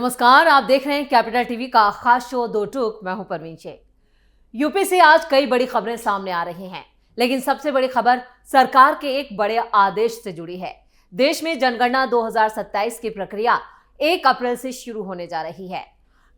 नमस्कार, आप देख रहे हैं कैपिटल टीवी का खास शो दो टूक। मैं हूं परवीन शे। यूपी से आज कई बड़ी खबरें सामने आ रही हैं, लेकिन सबसे बड़ी खबर सरकार के एक बड़े आदेश से जुड़ी है। देश में जनगणना 2027 की प्रक्रिया 1 अप्रैल से शुरू होने जा रही है।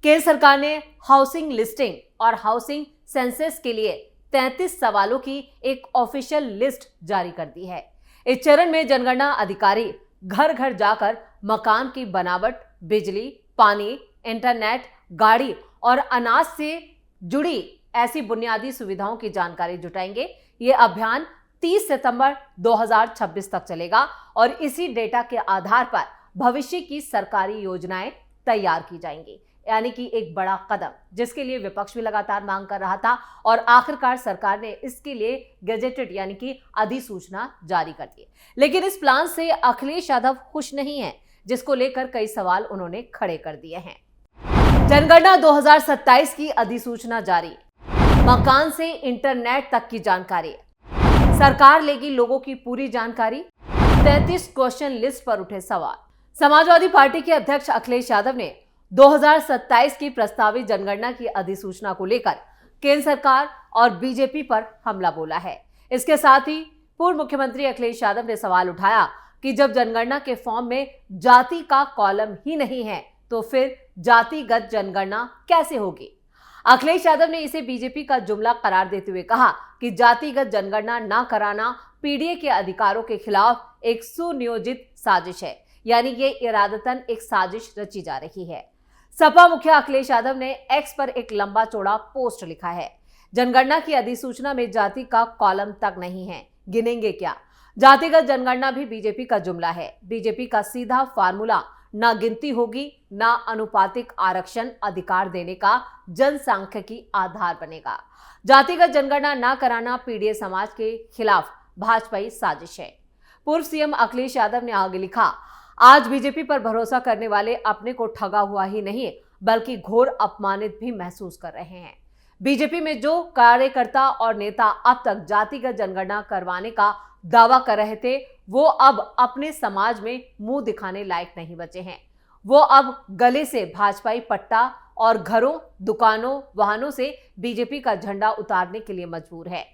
केंद्र सरकार ने हाउसिंग लिस्टिंग और हाउसिंग सेंसस के लिए 33 सवालों की एक ऑफिशियल लिस्ट जारी कर दी है। इस चरण में जनगणना अधिकारी घर घर जाकर मकान की बनावट, बिजली, पानी, इंटरनेट, गाड़ी और अनाज से जुड़ी ऐसी बुनियादी सुविधाओं की जानकारी जुटाएंगे। ये अभियान 30 सितंबर 2026 तक चलेगा और इसी डेटा के आधार पर भविष्य की सरकारी योजनाएं तैयार की जाएंगी। यानी कि एक बड़ा कदम, जिसके लिए विपक्ष भी लगातार मांग कर रहा था और आखिरकार सरकार ने इसके लिए गजेटेड यानी कि अधिसूचना जारी कर दी। लेकिन इस प्लान से अखिलेश यादव खुश नहीं है, जिसको लेकर कई सवाल उन्होंने खड़े कर दिए हैं। जनगणना 2027 की अधिसूचना जारी, मकान से इंटरनेट तक की जानकारी, सरकार लेगी लोगों की पूरी जानकारी, 33 क्वेश्चन लिस्ट पर उठे सवाल। समाजवादी पार्टी के अध्यक्ष अखिलेश यादव ने 2027 की प्रस्तावित जनगणना की अधिसूचना को लेकर केंद्र सरकार और बीजेपी पर हमला बोला है। इसके साथ ही पूर्व मुख्यमंत्री अखिलेश यादव ने सवाल उठाया कि जब जनगणना के फॉर्म में जाति का कॉलम ही नहीं है तो फिर जातिगत जनगणना कैसे होगी। अखिलेश यादव ने इसे बीजेपी का जुमला करार देते हुए कहा कि जातिगत जनगणना न कराना पीडीए के अधिकारों के खिलाफ एक सुनियोजित साजिश है, यानी ये इरादतन एक साजिश रची जा रही है। सपा मुखिया अखिलेश यादव ने एक्स पर एक लंबा चौड़ा पोस्ट लिखा है। जनगणना की अधिसूचना में जाति का कॉलम तक नहीं है, गिनेंगे क्या। जातिगत जनगणना भी बीजेपी का जुमला है। बीजेपी का सीधा फार्मूला ना गिनती होगी, ना अनुपातिक आरक्षण अधिकार देने का जनसांख्यिकी आधार बनेगा। जातिगत जनगणना ना कराना पीडीए समाज के खिलाफ भाजपाई साजिश है। पूर्व सीएम अखिलेश यादव ने आगे लिखा, आज बीजेपी पर भरोसा करने वाले अपने को ठगा हुआ ही नहीं बल्कि घोर अपमानित भी महसूस कर रहे हैं। बीजेपी में जो कार्यकर्ता और नेता अब तक जातिगत जनगणना करवाने का दावा कर रहे थे, वो अब अपने समाज में मुंह दिखाने लायक नहीं बचे हैं। वो अब गले से भाजपाई पट्टा और घरों, दुकानों, वाहनों से बीजेपी का झंडा उतारने के लिए मजबूर है।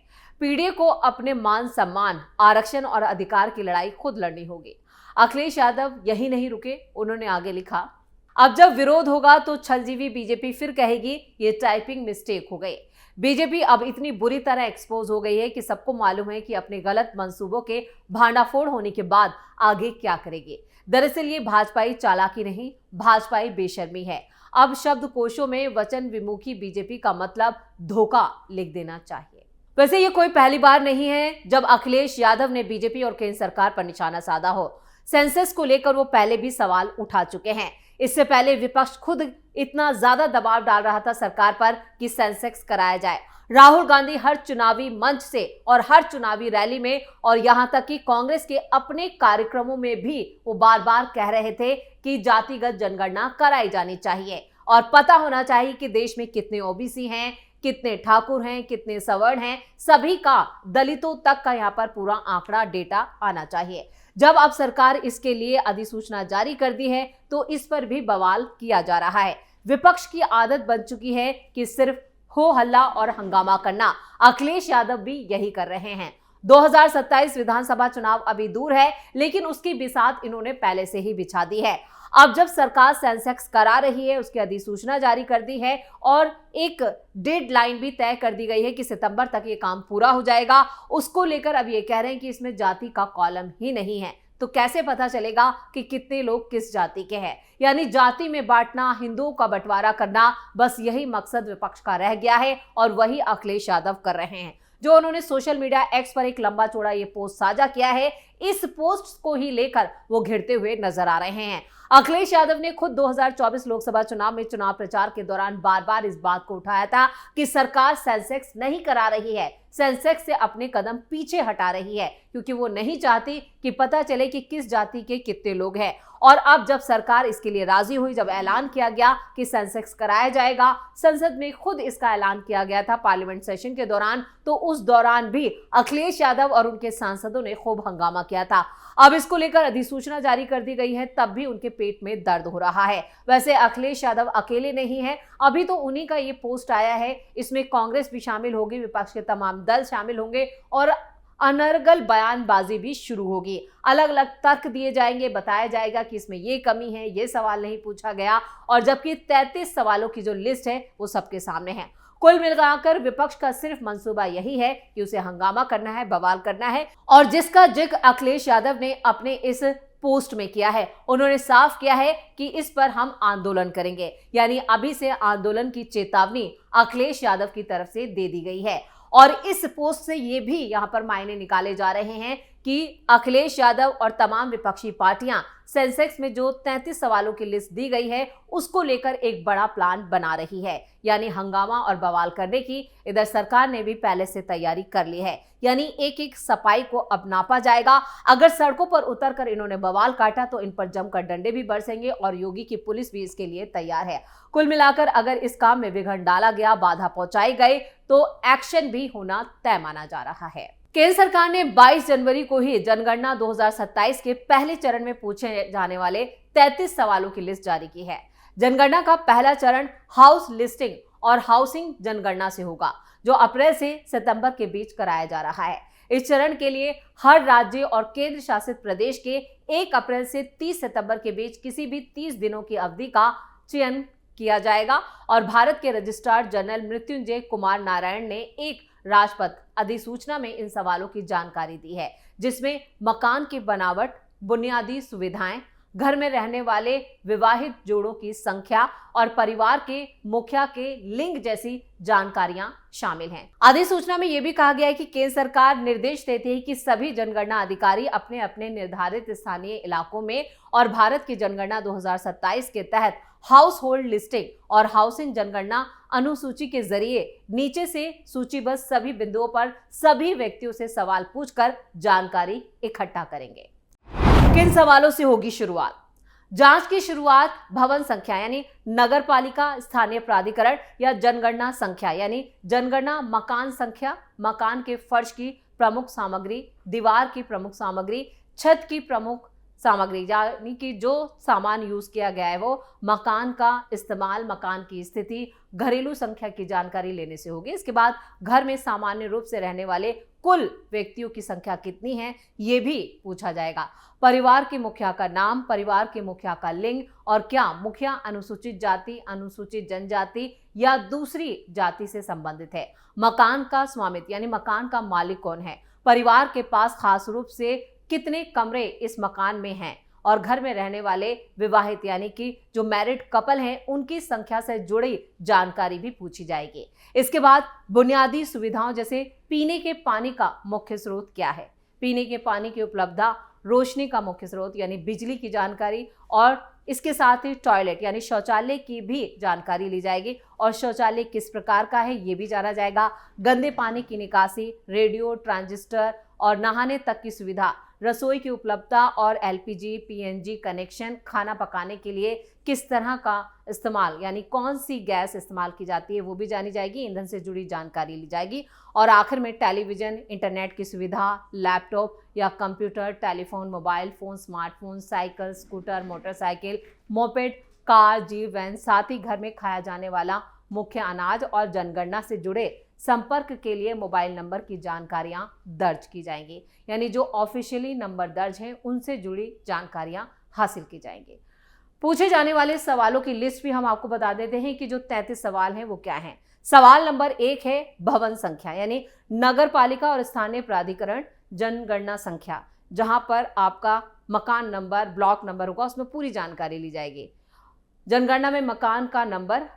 पीडीए को अपने मान सम्मान, आरक्षण और अधिकार की लड़ाई खुद लड़नी होगी। अखिलेश यादव यही नहीं रुके, उन्होंने आगे लिखा, अब जब विरोध होगा तो छलजीवी बीजेपी फिर कहेगी ये टाइपिंग मिस्टेक हो गई। बीजेपी अब इतनी बुरी तरह एक्सपोज हो गई है कि सबको मालूम है कि अपने गलत मंसूबों के भांडाफोड़ होने के बाद आगे क्या करेगी। दरअसल ये भाजपाई चालाकी नहीं, भाजपाई बेशर्मी है। अब शब्दकोशों में वचन विमुखी बीजेपी का मतलब धोखा लिख देना चाहिए। वैसे ये कोई पहली बार नहीं है जब अखिलेश यादव ने बीजेपी और केंद्र सरकार पर निशाना साधा हो। सेंसस को लेकर वो पहले भी सवाल उठा चुके हैं। इससे पहले विपक्ष खुद इतना ज्यादा दबाव डाल रहा था सरकार पर कि सेंसेक्स कराया जाए। राहुल गांधी हर चुनावी मंच से और हर चुनावी रैली में और यहां तक कि कांग्रेस के अपने कार्यक्रमों में भी वो बार बार कह रहे थे कि जातिगत जनगणना कराई जानी चाहिए और पता होना चाहिए कि देश में कितने ओबीसी हैं, कितने ठाकुर हैं, कितने सवर्ण हैं, सभी का, दलितों तक का यहाँ पर पूरा आंकड़ा, डेटा आना चाहिए। जब अब सरकार इसके लिए अधिसूचना जारी कर दी है तो इस पर भी बवाल किया जा रहा है। विपक्ष की आदत बन चुकी है कि सिर्फ हो हल्ला और हंगामा करना। अखिलेश यादव भी यही कर रहे हैं। 2027 विधानसभा चुनाव अभी दूर है, लेकिन उसकी बिसात इन्होंने पहले से ही बिछा दी है। अब जब सरकार सेंसेक्स करा रही है, उसकी अधिसूचना जारी कर दी है और एक डेडलाइन भी तय कर दी गई है कि सितंबर तक ये काम पूरा हो जाएगा, उसको लेकर अब ये कह रहे हैं कि इसमें जाति का कॉलम ही नहीं है, तो कैसे पता चलेगा कि कितने लोग किस जाति के हैं। यानी जाति में बांटना, हिंदुओं का बंटवारा करना, बस यही मकसद विपक्ष का रह गया है और वही अखिलेश यादव कर रहे हैं। जो उन्होंने सोशल मीडिया एक्स पर एक लंबा चौड़ा ये पोस्ट साझा किया है, इस पोस्ट को ही लेकर वो घिरते हुए नजर आ रहे हैं। अखिलेश यादव ने खुद 2024 लोकसभा चुनाव में चुनाव प्रचार के दौरान बार बार इस बात को उठाया था कि सरकार सेंसेक्स नहीं करा रही है, सेंसेक्स से अपने कदम पीछे हटा रही है, क्योंकि वो नहीं चाहती कि पता चले कि किस जाति के कितने लोग हैं। और अब जब सरकार इसके लिए राजी हुई, जब ऐलान किया गया कि सेंसेक्स कराया जाएगा, संसद में खुद इसका ऐलान किया गया था पार्लियामेंट सेशन के दौरान, तो उस दौरान भी अखिलेश यादव और उनके सांसदों ने खूब हंगामा किया था। अब इसको लेकर अधिसूचना जारी कर दी गई है, तब भी उनके पेट में दर्द हो रहा है। वैसे अखिलेश यादव अकेले नहीं है, अभी तो उन्हीं का ये पोस्ट आया है। इसमें कांग्रेस भी शामिल होगी, विपक्ष के तमाम दल शामिल होंगे और अनर्गल बयानबाजी भी शुरू होगी। अलग अलग तर्क दिए जाएंगे, बताया जाएगा कि इसमें ये कमी है, ये सवाल नहीं पूछा गया, और जबकि 33 सवालों की जो लिस्ट है वो सबके सामने है। कुल मिलाकर विपक्ष का सिर्फ मंसूबा यही है कि उसे हंगामा करना है, बवाल करना है, और जिसका जिक्र अखिलेश यादव ने अपने इस पोस्ट में किया है। उन्होंने साफ किया है कि इस पर हम आंदोलन करेंगे, यानी अभी से आंदोलन की चेतावनी अखिलेश यादव की तरफ से दे दी गई है। और इस पोस्ट से ये भी यहां पर मायने निकाले जा रहे हैं कि अखिलेश यादव और तमाम विपक्षी पार्टियां सेंसेक्स में जो 33 सवालों की लिस्ट दी गई है उसको लेकर एक बड़ा प्लान बना रही है, यानी हंगामा और बवाल करने की। इधर सरकार ने भी पहले से तैयारी कर ली है, यानी एक एक सफाई को अब नापा जाएगा। अगर सड़कों पर उतरकर इन्होंने बवाल काटा तो इन पर जमकर डंडे भी बरसेंगे और योगी की पुलिस भी इसके लिए तैयार है। कुल मिलाकर अगर इस काम में विघ्न डाला गया, बाधा पहुंचाई गई, तो एक्शन भी होना तय माना जा रहा है। केंद्र सरकार ने 22 जनवरी को ही जनगणना 2027 के पहले चरण में पूछे जाने वाले 33 सवालों की लिस्ट जारी की है। जनगणना का पहला चरण हाउस लिस्टिंग और हाउसिंग जनगणना से होगा, जो अप्रैल से सितंबर के बीच कराया जा रहा है। इस चरण के लिए हर राज्य और केंद्र शासित प्रदेश के 1 अप्रैल से 30 सितंबर के बीच किसी भी 30 दिनों की अवधि का चयन किया जाएगा। और भारत के रजिस्ट्रार जनरल मृत्युंजय कुमार नारायण ने एक राजपत्र अधिसूचना में इन सवालों की जानकारी दी है, जिसमें मकान की बनावट, बुनियादी सुविधाएं, घर में रहने वाले विवाहित जोड़ों की संख्या और परिवार के मुखिया के लिंग जैसी जानकारियां शामिल हैं। अधिसूचना में यह भी कहा गया है कि केंद्र सरकार निर्देश देती है कि सभी जनगणना अधिकारी अपने अपने निर्धारित स्थानीय इलाकों में और भारत की जनगणना 2027 के तहत हाउस होल्ड लिस्टिंग और हाउसिंग जनगणना अनुसूची के जरिए नीचे से सूचीबद्ध सभी बिंदुओं पर सभी व्यक्तियों से सवाल पूछकर जानकारी इकट्ठा करेंगे। किन सवालों से होगी शुरुआत? जांच की शुरुआत भवन संख्या यानी नगर पालिका, स्थानीय प्राधिकरण या जनगणना संख्या यानी जनगणना मकान संख्या, मकान के फर्श की प्रमुख सामग्री, दीवार की प्रमुख सामग्री, छत की प्रमुख सामग्री, यानी कि जो सामान यूज किया गया है वो, मकान का इस्तेमाल, मकान की स्थिति, घरेलू संख्या की जानकारी लेने से होगी। इसके बाद घर में सामान्य रूप से रहने वाले कुल व्यक्तियों की संख्या कितनी है ये भी पूछा जाएगा। परिवार के मुखिया का नाम, परिवार के मुखिया का लिंग और क्या मुखिया अनुसूचित जाति, अनुसूचित जनजाति या दूसरी जाति से संबंधित है। मकान का स्वामित्व यानी मकान का मालिक कौन है, परिवार के पास खास रूप से कितने कमरे इस मकान में हैं और घर में रहने वाले विवाहित यानी कि जो मैरिड कपल हैं उनकी संख्या से जुड़ी जानकारी भी पूछी जाएगी। इसके बाद बुनियादी सुविधाओं जैसे पीने के पानी का मुख्य स्रोत क्या है, पीने के पानी की उपलब्धता, रोशनी का मुख्य स्रोत यानी बिजली की जानकारी और इसके साथ ही टॉयलेट यानी शौचालय की भी जानकारी ली जाएगी और शौचालय किस प्रकार का है ये भी जाना जाएगा। गंदे पानी की निकासी, रेडियो, ट्रांजिस्टर और नहाने तक की सुविधा, रसोई की उपलब्धता और एलपीजी, पीएनजी कनेक्शन, खाना पकाने के लिए किस तरह का इस्तेमाल यानी कौन सी गैस इस्तेमाल की जाती है वो भी जानी जाएगी। ईंधन से जुड़ी जानकारी ली जाएगी और आखिर में टेलीविजन, इंटरनेट की सुविधा, लैपटॉप या computer, telephone, mobile phone, smartphone, cycle, scooter, motorcycle, moped, car, jeep, van, साथ ही घर में खाया जाने वाला मुख्य अनाज और जनगणना से जुड़े संपर्क के लिए मोबाइल नंबर की जानकारियां दर्ज की जाएंगी, यानी जो ऑफिशियली नंबर दर्ज हैं उनसे जुड़ी जानकारियां हासिल की जाएंगी। पूछे जाने वाले सवालों की लिस्ट भी हम आपको बता देते हैं कि जो 33 सवाल हैं वो क्या हैं। सवाल नंबर 1 है भवन संख्या यानी नगर पालिका और स्थानीय प्राधिकरण जनगणना संख्या, जहां पर आपका मकान नंबर, ब्लॉक नंबर होगा, उसमें पूरी जानकारी ली जाएगी। जनगणना में मकान का नंबर।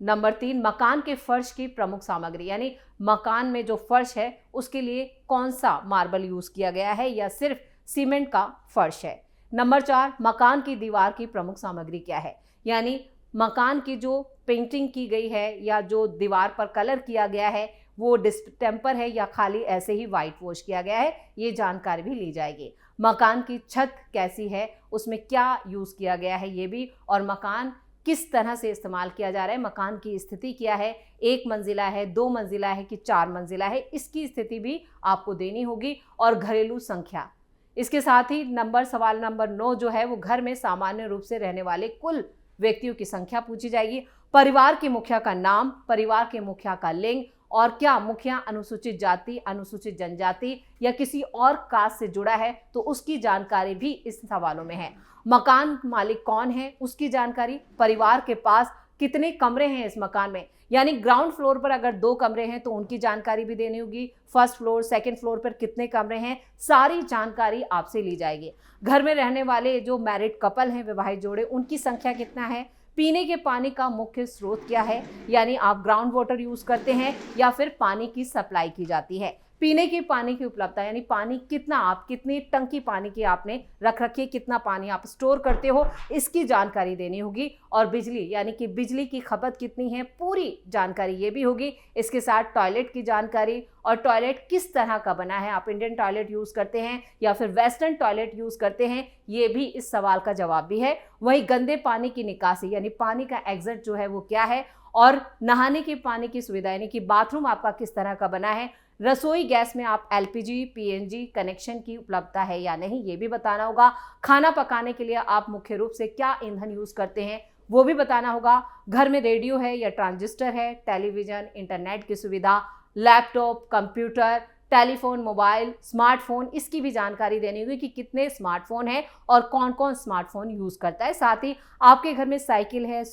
नंबर 3 मकान के फर्श की प्रमुख सामग्री यानी मकान में जो फर्श है उसके लिए कौन सा मार्बल यूज किया गया है या सिर्फ सीमेंट का फर्श है। नंबर 4 मकान की दीवार की प्रमुख सामग्री क्या है, यानी मकान की जो पेंटिंग की गई है या जो दीवार पर कलर किया गया है वो डिस्टेम्पर है या खाली ऐसे ही वाइट वॉश किया गया है, ये जानकारी भी ली जाएगी। मकान की छत कैसी है, उसमें क्या यूज किया गया है ये भी, और मकान किस तरह से इस्तेमाल किया जा रहा है, मकान की स्थिति क्या है, 1 मंजिला है, 2 मंजिला है कि 4 मंजिला है, इसकी स्थिति भी आपको देनी होगी। और घरेलू संख्या इसके साथ ही सवाल नंबर 9 जो है वो घर में सामान्य रूप से रहने वाले कुल व्यक्तियों की संख्या पूछी जाएगी। परिवार के मुखिया का नाम, परिवार के मुखिया का लिंग और क्या मुखिया अनुसूचित जाति, अनुसूचित जनजाति या किसी और कास्ट से जुड़ा है तो उसकी जानकारी भी इस सवालों में है। मकान मालिक कौन है उसकी जानकारी, परिवार के पास कितने कमरे हैं इस मकान में, यानी ग्राउंड फ्लोर पर अगर 2 कमरे हैं तो उनकी जानकारी भी देनी होगी, फर्स्ट फ्लोर सेकंड फ्लोर पर कितने कमरे हैं, सारी जानकारी आपसे ली जाएगी। घर में रहने वाले जो मैरिड कपल हैं, विवाहित जोड़े, उनकी संख्या कितना है, पीने के पानी का मुख्य स्रोत क्या है, यानी आप ग्राउंड वाटर यूज करते हैं या फिर पानी की सप्लाई की जाती है, पीने के पानी की उपलब्धता यानी पानी कितना, आप कितनी टंकी पानी की आपने रख रखी है, कितना पानी आप स्टोर करते हो, इसकी जानकारी देनी होगी। और बिजली यानी कि बिजली की खपत कितनी है, पूरी जानकारी ये भी होगी। इसके साथ टॉयलेट की जानकारी और टॉयलेट किस तरह का बना है, आप इंडियन टॉयलेट यूज़ करते हैं या फिर वेस्टर्न टॉयलेट यूज़ करते हैं, ये भी इस सवाल का जवाब भी है। वहीं गंदे पानी की निकासी यानी पानी का एग्जिट जो है वो क्या है, और नहाने के पानी की सुविधा यानी कि बाथरूम आपका किस तरह का बना है, रसोई गैस में आप एलपीजी पीएनजी कनेक्शन की उपलब्धता है या नहीं, ये भी बताना होगा। खाना पकाने के लिए आप मुख्य रूप से क्या ईंधन यूज करते हैं वो भी बताना होगा। घर में रेडियो है या ट्रांजिस्टर है, टेलीविजन, इंटरनेट की सुविधा, laptop, computer, telephone, mobile, smartphone, इसकी भी जानकारी देनी होगी कि कितने स्मार्टफोन है और कौन कौन स्मार्टफोन यूज करता है। साथ ही आपके घर में साइकिल है,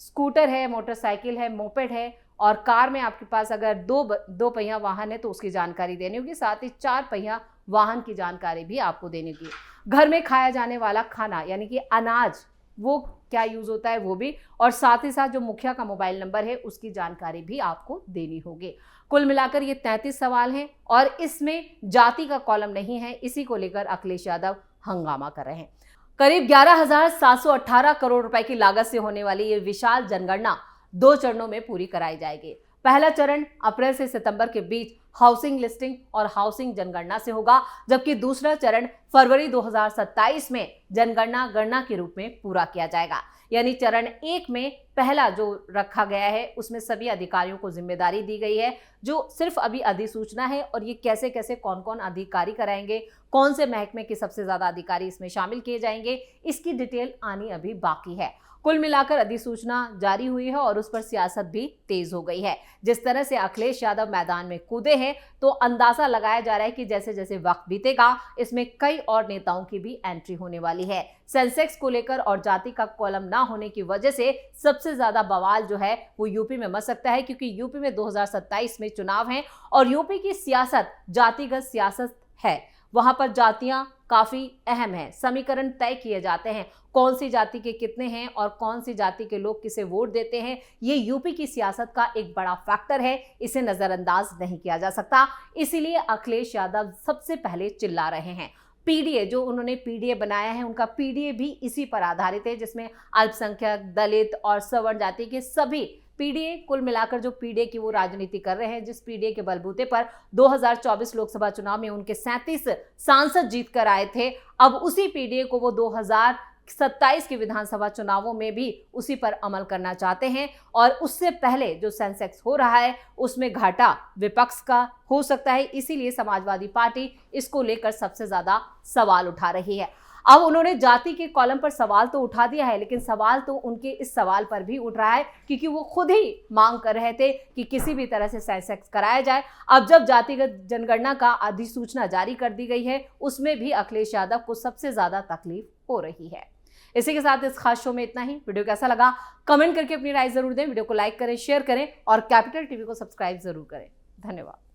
स्कूटर है, मोटरसाइकिल है, मोपेड है और कार में आपके पास अगर दो पहिया वाहन है तो उसकी जानकारी देनी होगी। साथ ही 4 पहिया वाहन की जानकारी भी आपको देनी होगी। घर में खाया जाने वाला खाना यानी कि अनाज, वो क्या यूज होता है वो भी, और साथ ही साथ जो मुखिया का मोबाइल नंबर है उसकी जानकारी भी आपको देनी होगी। कुल मिलाकर ये 33 सवाल हैं और इसमें जाति का कॉलम नहीं है। इसी को लेकर अखिलेश यादव हंगामा कर रहे हैं। करीब 11,718 करोड़ रुपए की लागत से होने वाली ये विशाल जनगणना 2 चरणों में पूरी कराई जाएगी। पहला चरण अप्रैल से सितंबर के बीच हाउसिंग लिस्टिंग और हाउसिंग जनगणना से होगा, जबकि दूसरा चरण फरवरी 2027 में जनगणना गणना के रूप में पूरा किया जाएगा। यानी चरण 1 में पहला जो रखा गया है उसमें सभी अधिकारियों को जिम्मेदारी दी गई है, जो सिर्फ अभी अधिसूचना है और ये कैसे कैसे कौन कौन अधिकारी कराएंगे, कौन से महकमे के सबसे ज्यादा अधिकारी इसमें शामिल किए जाएंगे, इसकी डिटेल आनी अभी बाकी है। कुल मिलाकर अधिसूचना जारी हुई है और उस पर सियासत भी तेज हो गई है। जिस तरह से अखिलेश यादव मैदान में कूदे हैं तो अंदाजा लगाया जा रहा है कि जैसे जैसे वक्त बीतेगा इसमें कई और नेताओं की भी एंट्री होने वाली है। सेंसेक्स को लेकर और जाति का कॉलम ना होने की वजह से सबसे ज्यादा बवाल जो है वो यूपी में मच सकता है, क्योंकि यूपी में 2027 में चुनाव है और यूपी की सियासत जातिगत सियासत है। वहां पर जातियां काफी अहम है, समीकरण तय किए जाते हैं, कौन सी जाति के कितने हैं और कौन सी जाति के लोग किसे वोट देते हैं, ये यूपी की सियासत का एक बड़ा फैक्टर है, इसे नजरअंदाज नहीं किया जा सकता। इसीलिए अखिलेश यादव सबसे पहले चिल्ला रहे हैं। पीडीए जो उन्होंने पीडीए बनाया है, उनका पीडीए भी इसी पर आधारित है, जिसमें अल्पसंख्यक, दलित और सवर्ण जाति के सभी पीडीए, कुल मिलाकर जो पीडीए की वो राजनीति कर रहे हैं, जिस पीडीए के बलबूते पर 2024 लोकसभा चुनाव में उनके 37 सांसद जीत कर आए थे, अब उसी पीडीए को वो 2027 के विधानसभा चुनावों में भी उसी पर अमल करना चाहते हैं। और उससे पहले जो सेंसेक्स हो रहा है उसमें घाटा विपक्ष का हो सकता है, इसीलिए समाजवादी पार्टी इसको लेकर सबसे ज्यादा सवाल उठा रही है। अब उन्होंने जाति के कॉलम पर सवाल तो उठा दिया है, लेकिन सवाल तो उनके इस सवाल पर भी उठ रहा है क्योंकि वो खुद ही मांग कर रहे थे कि किसी भी तरह से सेंसेक्स कराया जाए। अब जब जातिगत जनगणना का अधिसूचना जारी कर दी गई है उसमें भी अखिलेश यादव को सबसे ज्यादा तकलीफ हो रही है। इसी के साथ इस खास शो में इतना ही। वीडियो कैसा लगा कमेंट करके अपनी राय जरूर दें, वीडियो को लाइक करें, शेयर करें और कैपिटल टीवी को सब्सक्राइब जरूर करें। धन्यवाद।